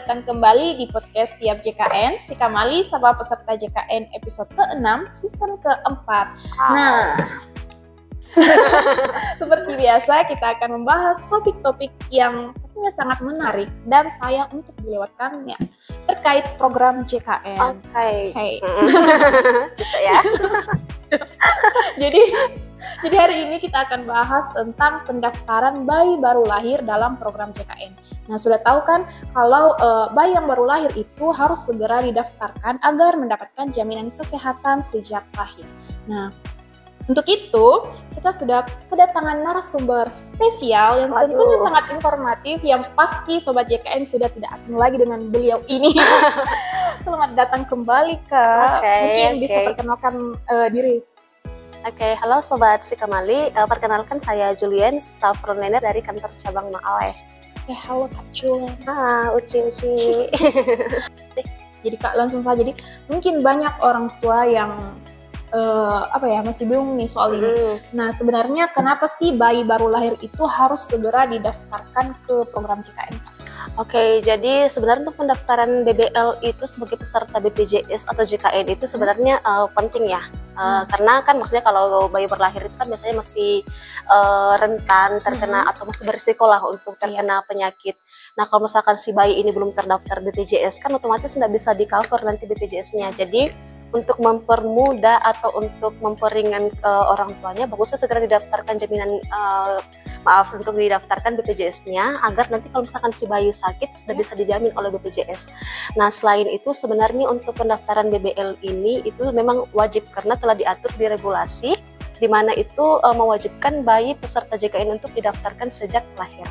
datang kembali di podcast Siap JKN, si Kamali sama peserta JKN episode ke-6, season ke-4. Nah, seperti biasa kita akan membahas topik-topik yang pastinya sangat menarik dan sayang untuk dilewatkannya terkait program JKN. Oke. Cocok ya. Jadi hari ini kita akan bahas tentang pendaftaran bayi baru lahir dalam program JKN. Nah, sudah tahu kan kalau bayi yang baru lahir itu harus segera didaftarkan agar mendapatkan jaminan kesehatan sejak lahir. Nah, untuk itu kita sudah kedatangan narasumber spesial yang tentunya sangat informatif, yang pasti Sobat JKN sudah tidak asing lagi dengan beliau ini. Selamat datang kembali Kak. Mungkin bisa perkenalkan diri. Oke, halo Sobat Si Kamali. Perkenalkan saya Julian, staff frontliner dari kantor cabang Maale. Halo Kak Julian. Uci. Jadi Kak langsung saja. Jadi mungkin banyak orang tua yang masih bingung nih soal ini. Nah, sebenarnya kenapa sih bayi baru lahir itu harus segera didaftarkan ke program JKN? Oke, jadi sebenarnya untuk pendaftaran BBL itu sebagai peserta BPJS atau JKN itu sebenarnya penting ya. Karena kan maksudnya kalau bayi berlahir itu kan biasanya masih rentan terkena atau masih berisiko lah untuk terkena penyakit. Nah, kalau misalkan si bayi ini belum terdaftar BPJS kan otomatis nggak bisa di-cover nanti BPJS-nya. Jadi untuk mempermudah atau untuk memperingan orang tuanya, bagusnya segera didaftarkan jaminan untuk didaftarkan BPJS-nya agar nanti kalau misalkan si bayi sakit sudah bisa dijamin oleh BPJS. Nah, selain itu sebenarnya untuk pendaftaran BBL ini itu memang wajib karena telah diatur di regulasi di mana itu mewajibkan bayi peserta JKN untuk didaftarkan sejak lahir.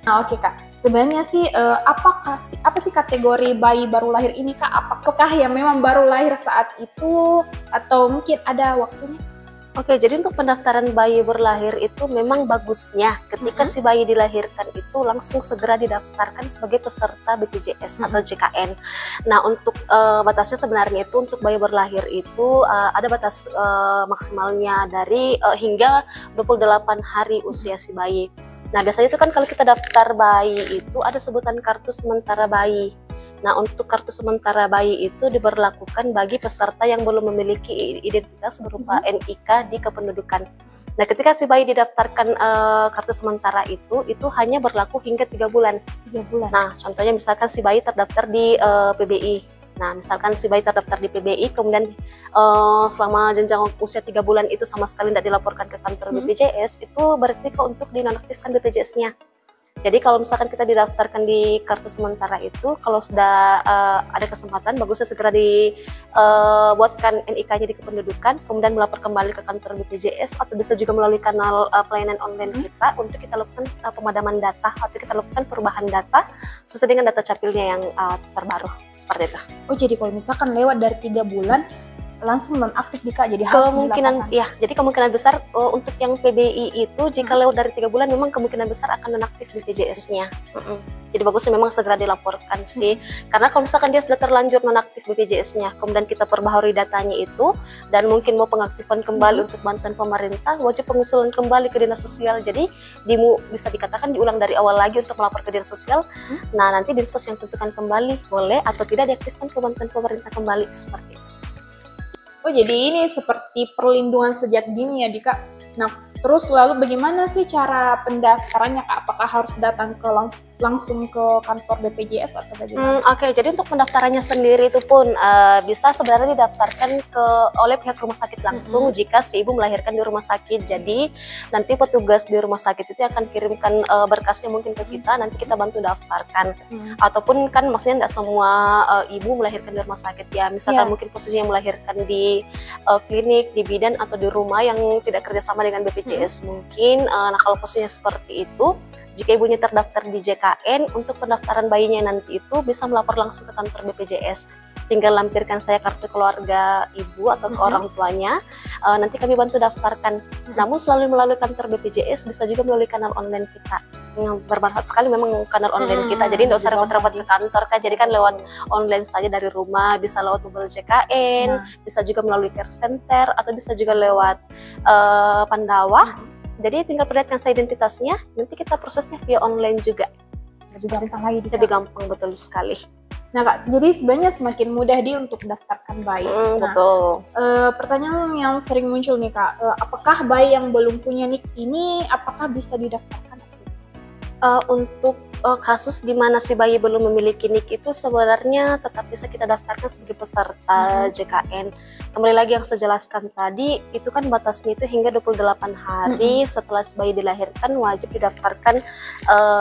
Nah, oke Kak, sebenarnya sih apa sih kategori bayi baru lahir ini Kak? Apakah yang memang baru lahir saat itu atau mungkin ada waktunya? Oke, jadi untuk pendaftaran bayi berlahir itu memang bagusnya ketika si bayi dilahirkan itu langsung segera didaftarkan sebagai peserta BPJS atau JKN. Nah, untuk batasnya sebenarnya itu untuk bayi berlahir itu ada batas maksimalnya dari hingga 28 hari usia si bayi. Nah, biasanya itu kan kalau kita daftar bayi itu ada sebutan kartu sementara bayi. Nah, untuk kartu sementara bayi itu diberlakukan bagi peserta yang belum memiliki identitas berupa NIK di kependudukan. Nah, ketika si bayi didaftarkan kartu sementara itu hanya berlaku hingga 3 bulan. 3 bulan. Nah, contohnya misalkan si bayi terdaftar di PBI. Nah, misalkan si bayi terdaftar di PBI, kemudian selama jenjang usia 3 bulan itu sama sekali tidak dilaporkan ke kantor BPJS, itu berisiko untuk dinonaktifkan BPJS-nya. Jadi kalau misalkan kita didaftarkan di kartu sementara itu, kalau sudah ada kesempatan, bagusnya segera dibuatkan NIK-nya di kependudukan, kemudian melapor kembali ke kantor BPJS, atau bisa juga melalui kanal pelayanan online kita untuk kita lakukan pemadaman data, atau kita lakukan perubahan data sesuai dengan data capilnya yang terbaru. Seperti itu. Oh, jadi kalau misalkan lewat dari 3 bulan langsung nonaktif Kak, jadi harus kemungkinan ya, jadi kemungkinan besar untuk yang PBI itu jika lewat dari 3 bulan memang kemungkinan besar akan nonaktif BPJS-nya. Jadi bagusnya memang segera dilaporkan sih, karena kalau misalkan dia sudah terlanjur nonaktif BPJS-nya, kemudian kita perbaharui datanya itu dan mungkin mau pengaktifan kembali untuk bantuan pemerintah, wajib pengusulan kembali ke dinas sosial. Jadi bisa dikatakan diulang dari awal lagi untuk melapor ke dinas sosial. Nah, nanti dinas sosial yang tentukan kembali boleh atau tidak diaktifkan ke bantuan pemerintah kembali seperti itu. Oh, jadi ini seperti perlindungan sejak dini ya Kak. Nah, terus lalu bagaimana sih cara pendaftarannya Kak? Apakah harus datang ke langsung ke kantor BPJS atau bagaimana? Oke, jadi untuk pendaftarannya sendiri itu pun bisa sebenarnya didaftarkan oleh pihak rumah sakit langsung jika si ibu melahirkan di rumah sakit. Jadi nanti petugas di rumah sakit itu akan kirimkan berkasnya mungkin ke kita, nanti kita bantu daftarkan. Ataupun kan maksudnya tidak semua ibu melahirkan di rumah sakit ya. Misalkan mungkin posisinya melahirkan di klinik, di bidan atau di rumah yang tidak kerjasama dengan BPJS mungkin. Nah, kalau posisinya seperti itu, jika ibunya terdaftar di JKN, untuk pendaftaran bayinya nanti itu bisa melapor langsung ke kantor BPJS. Tinggal lampirkan saya kartu keluarga ibu atau ke orang tuanya, nanti kami bantu daftarkan. Namun selalu melalui kantor BPJS, bisa juga melalui kanal online kita. Yang bermanfaat sekali memang kanal online kita, jadi tidak usah repot-repot ke kantor kan. Jadi kan lewat online saja dari rumah, bisa lewat mobil JKN, bisa juga melalui care center, atau bisa juga lewat Pandawa. Jadi tinggal perlihatkan saya identitasnya, nanti kita prosesnya via online juga. lebih gampang lagi Dika. Lebih gampang, betul sekali. Nah Kak, jadi sebenarnya semakin mudah untuk daftarkan bayi. Nah, Betul. pertanyaan yang sering muncul nih Kak, apakah bayi yang belum punya NIK ini apakah bisa didaftarkan? Untuk kasus di mana si bayi belum memiliki NIK itu sebenarnya tetap bisa kita daftarkan sebagai peserta JKN. Kembali lagi yang saya jelaskan tadi, itu kan batasnya itu hingga 28 hari setelah si bayi dilahirkan wajib didaftarkan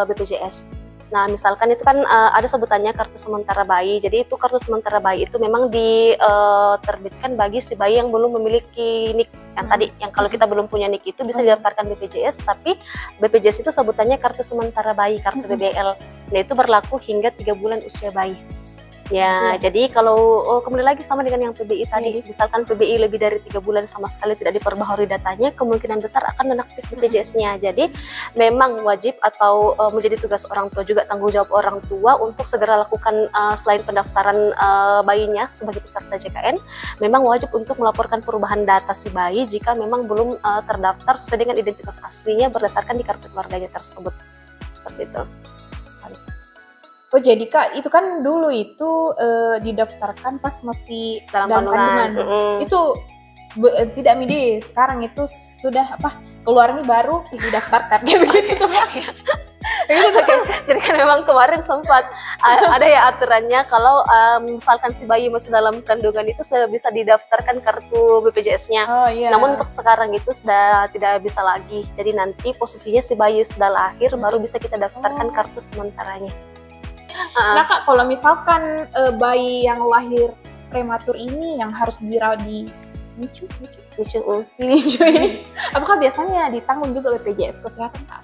BPJS. Nah, misalkan itu kan ada sebutannya kartu sementara bayi. Jadi itu kartu sementara bayi itu memang diterbitkan bagi si bayi yang belum memiliki NIK. Yang tadi, yang kalau kita belum punya NIK itu bisa didaftarkan BPJS, tapi BPJS itu sebutannya kartu sementara bayi, kartu BBL. Nah, itu berlaku hingga 3 bulan usia bayi. Ya, jadi kalau kembali lagi sama dengan yang PBI tadi, misalkan PBI lebih dari 3 bulan sama sekali tidak diperbaharui datanya, kemungkinan besar akan nonaktif BPJS-nya. Jadi memang wajib atau menjadi tugas orang tua juga, tanggung jawab orang tua untuk segera lakukan selain pendaftaran bayinya sebagai peserta JKN, memang wajib untuk melaporkan perubahan data si bayi jika memang belum terdaftar sesuai dengan identitas aslinya berdasarkan di kartu keluarganya tersebut. Seperti itu. Sekali. Oh jadi Kak, itu kan dulu itu didaftarkan pas masih dalam kandungan. Itu tidak midi, sekarang itu sudah keluar nih baru didaftarkan kayak begitu Kak. Jadi kan memang kemarin sempat ada ya aturannya kalau misalkan si bayi masih dalam kandungan itu sudah bisa didaftarkan kartu BPJS-nya. Namun untuk sekarang itu sudah tidak bisa lagi. Jadi nanti posisinya si bayi sudah lahir baru bisa kita daftarkan kartu sementaranya. Nah Kak, kalau misalkan bayi yang lahir prematur ini yang harus dirawat di NICU ini, apakah biasanya ditanggung juga BPJS Kesehatan Kak?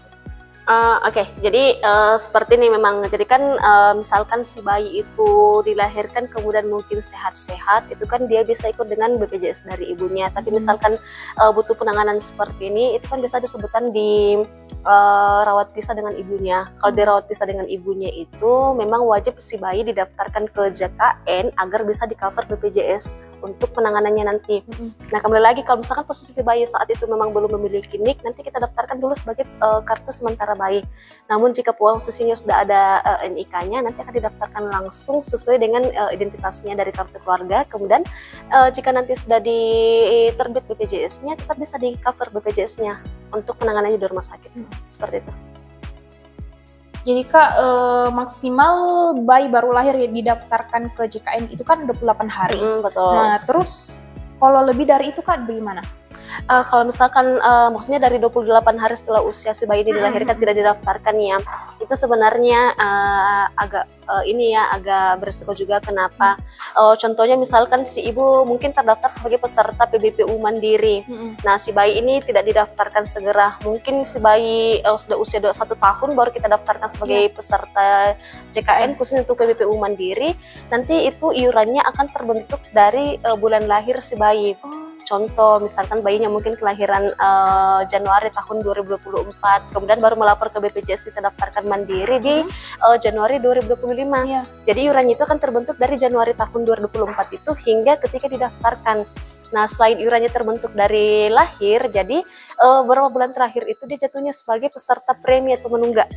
Oke, jadi seperti ini memang. Jadi kan misalkan si bayi itu dilahirkan kemudian mungkin sehat-sehat, itu kan dia bisa ikut dengan BPJS dari ibunya. Tapi misalkan butuh penanganan seperti ini, itu kan bisa disebutkan di rawat pisah dengan ibunya. Kalau dirawat pisah dengan ibunya itu memang wajib si bayi didaftarkan ke JKN agar bisa di cover BPJS untuk penanganannya nanti. Nah kembali lagi kalau misalkan posisi si bayi saat itu memang belum memiliki NIK, nanti kita daftarkan dulu sebagai kartu sementara bayi. Namun jika posisinya sudah ada NIK-nya, nanti akan didaftarkan langsung sesuai dengan identitasnya dari kartu keluarga. Kemudian jika nanti sudah diterbit BPJS-nya, tetap bisa di cover BPJS-nya untuk penanganannya di rumah sakit. Seperti itu. Jadi Kak, maksimal bayi baru lahir didaftarkan ke JKN itu kan 28 hari. Betul. Nah terus kalau lebih dari itu Kak bagaimana? Kalau misalkan maksudnya dari 28 hari setelah usia si bayi ini dilahirkan tidak didaftarkan ya, itu sebenarnya agak berisiko juga. Kenapa? Contohnya misalkan si ibu mungkin terdaftar sebagai peserta PBPU Mandiri. Nah si bayi ini tidak didaftarkan segera, mungkin si bayi sudah usia 21 tahun baru kita daftarkan sebagai peserta JKN khusus untuk PBPU Mandiri. Nanti itu iurannya akan terbentuk dari bulan lahir si bayi. Contoh misalkan bayinya mungkin kelahiran Januari tahun 2024, kemudian baru melapor ke BPJS kita daftarkan mandiri di Januari 2025. Jadi iurannya itu akan terbentuk dari Januari tahun 2024 itu hingga ketika didaftarkan. Nah selain iurannya terbentuk dari lahir, jadi beberapa bulan terakhir itu dia jatuhnya sebagai peserta premi atau menunggak.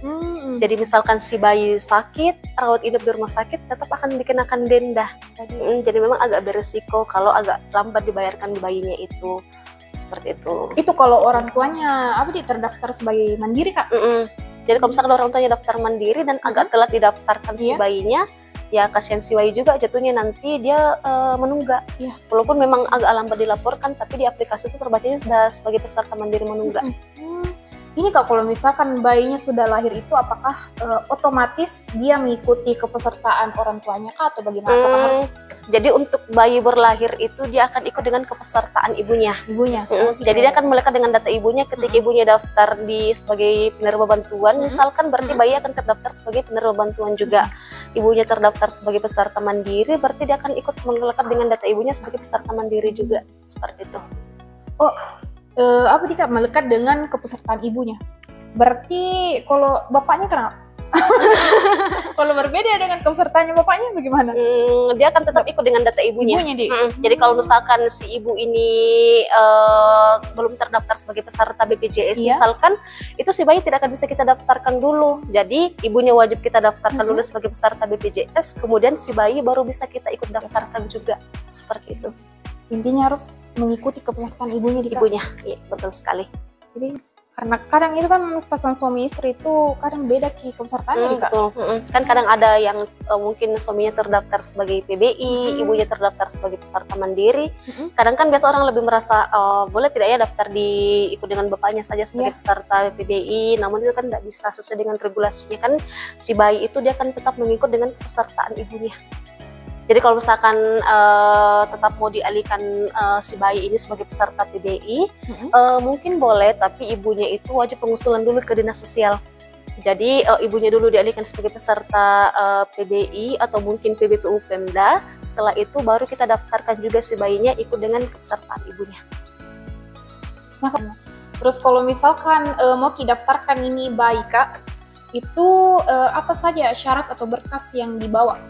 Jadi misalkan si bayi sakit, rawat inap di rumah sakit, tetap akan dikenakan denda. Jadi memang agak berisiko kalau agak lambat dibayarkan di bayinya itu. Seperti itu. Itu kalau orang tuanya terdaftar sebagai mandiri Kak? Jadi kalau misalkan orang tuanya daftar mandiri dan agak telat didaftarkan si bayinya, ya kasihan si bayi juga jatuhnya nanti dia menunggak. Walaupun memang agak lambat dilaporkan, tapi di aplikasi itu terbacanya sudah sebagai peserta mandiri menunggak. Ini Kak, kalau misalkan bayinya sudah lahir itu apakah otomatis dia mengikuti kepesertaan orang tuanya Kak atau bagaimana? Atau harus... Jadi untuk bayi berlahir itu dia akan ikut dengan kepesertaan ibunya. Jadi dia akan melekat dengan data ibunya ketika ibunya daftar sebagai penerima bantuan. Misalkan berarti bayi akan terdaftar sebagai penerima bantuan juga. Ibunya terdaftar sebagai peserta mandiri, berarti dia akan ikut melekat dengan data ibunya sebagai peserta mandiri juga. Seperti itu. Kak melekat dengan kepesertaan ibunya? Berarti kalau bapaknya kenapa? Kalau berbeda dengan kepesertaannya bapaknya bagaimana? Dia akan tetap ikut dengan data ibunya. Jadi kalau misalkan si ibu ini belum terdaftar sebagai peserta BPJS misalkan, itu si bayi tidak akan bisa kita daftarkan dulu. Jadi ibunya wajib kita daftarkan dulu sebagai peserta BPJS, kemudian si bayi baru bisa kita ikut daftarkan juga, seperti itu. Intinya harus mengikuti keputusan ibunya. Iya, betul sekali. Jadi karena kadang itu kan pasangan suami istri itu kadang beda kepesertaannya Kak. Kan kadang ada yang mungkin suaminya terdaftar sebagai PBI, ibunya terdaftar sebagai peserta mandiri. Kadang kan biasa orang lebih merasa boleh tidak ya daftar ikut dengan bapaknya saja sebagai peserta PBI, namun itu kan tidak bisa sesuai dengan regulasinya kan, si bayi itu dia akan tetap mengikut dengan pesertaan ibunya. Jadi kalau misalkan tetap mau dialihkan si bayi ini sebagai peserta PBI, mungkin boleh, tapi ibunya itu wajib pengusulan dulu ke dinas sosial. Jadi ibunya dulu dialihkan sebagai peserta PBI atau mungkin PBPU Pemda. Setelah itu baru kita daftarkan juga si bayinya ikut dengan kepesertaan ibunya. Nah, terus kalau misalkan mau didaftarkan ini bayi Kak, itu apa saja syarat atau berkas yang dibawa?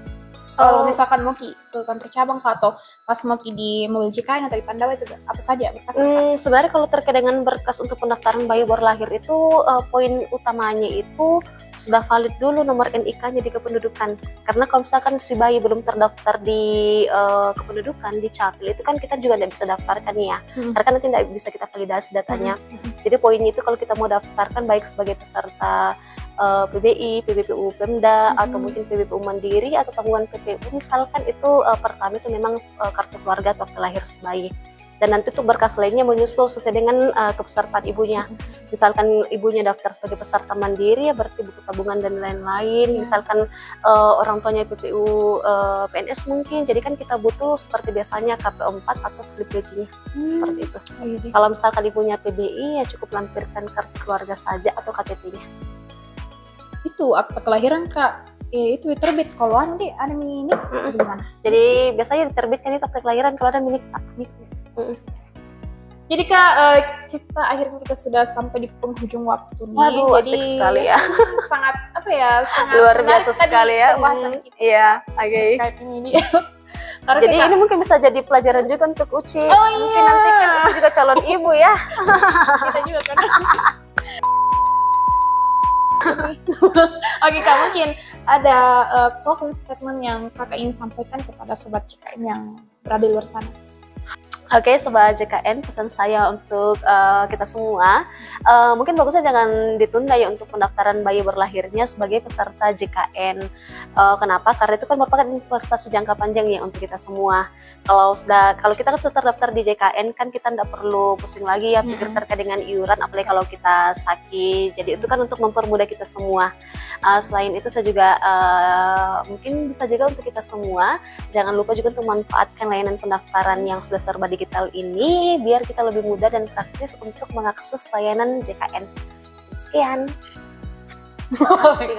Kalau misalkan mau ke kantor cabang atau pas mau di mobil JKN atau di Pandawa itu apa saja berkasnya? Sebenarnya kalau terkait dengan berkas untuk pendaftaran bayi baru lahir itu poin utamanya itu sudah valid dulu nomor NIK-nya di kependudukan. Karena kalau misalkan si bayi belum terdaftar di kependudukan di Capil itu kan kita juga tidak bisa daftarkan ya. Karena kan nanti tidak bisa kita validasi datanya. Jadi poinnya itu kalau kita mau daftarkan baik sebagai peserta PBI, PBPU Pemda, atau mungkin PBPU Mandiri atau tanggungan PPU, misalkan itu pertama itu memang kartu keluarga atau lahir si bayi. Dan nanti tuh berkas lainnya menyusul sesuai dengan kepesertaan ibunya. Misalkan ibunya daftar sebagai peserta mandiri ya berarti buku tabungan dan lain-lain. Misalkan orang tuanya PPU PNS mungkin, jadi kan kita butuh seperti biasanya KP4 atau slip gajinya, seperti itu. Kalau misalkan ibunya PBI ya cukup lampirkan kartu keluarga saja atau KTP-nya. Itu akte kelahiran Kak, itu diterbit kalau ada milik gimana? Jadi biasanya diterbitkan itu akte kelahiran kalau ada milik tak. Jadi Kak, akhirnya kita sudah sampai di penghujung waktu nih. Waduh, jadi asik sekali ya. sangat sangat luar biasa sekali ya. Iya, oke. Ini. Jadi ini mungkin bisa jadi pelajaran juga untuk Uci. Mungkin nanti kan Uci juga calon ibu ya. Kita juga kan. Oke Kak, mungkin ada closing statement yang Kakak ingin sampaikan kepada Sobat JKN yang berada di luar sana. Oke, Sobat JKN, pesan saya untuk kita semua, mungkin bagusnya jangan ditunda ya untuk pendaftaran bayi berlahirnya sebagai peserta JKN. Kenapa? Karena itu kan merupakan investasi jangka panjang ya untuk kita semua. Kalau kita sudah terdaftar di JKN kan kita tidak perlu pusing lagi ya pikir terkait dengan iuran, apalagi kalau kita sakit. Jadi itu kan untuk mempermudah kita semua. Selain itu saya juga mungkin bisa juga untuk kita semua, jangan lupa juga untuk memanfaatkan layanan pendaftaran yang sudah serba digital ini biar kita lebih mudah dan praktis untuk mengakses layanan JKN. Sekian.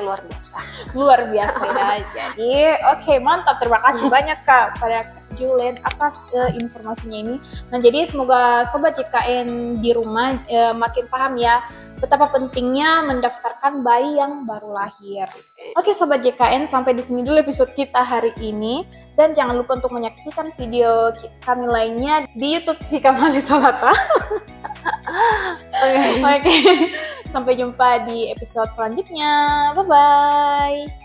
Luar biasa. Luar biasa ya. Jadi oke, mantap, terima kasih banyak Kak pada Julian atas informasinya ini. Nah, jadi semoga Sobat JKN di rumah makin paham ya betapa pentingnya mendaftarkan bayi yang baru lahir. Oke Sobat JKN, sampai di sini dulu episode kita hari ini. Dan jangan lupa untuk menyaksikan video kami lainnya di YouTube si Kamali Solata. Oke. Sampai jumpa di episode selanjutnya. Bye-bye.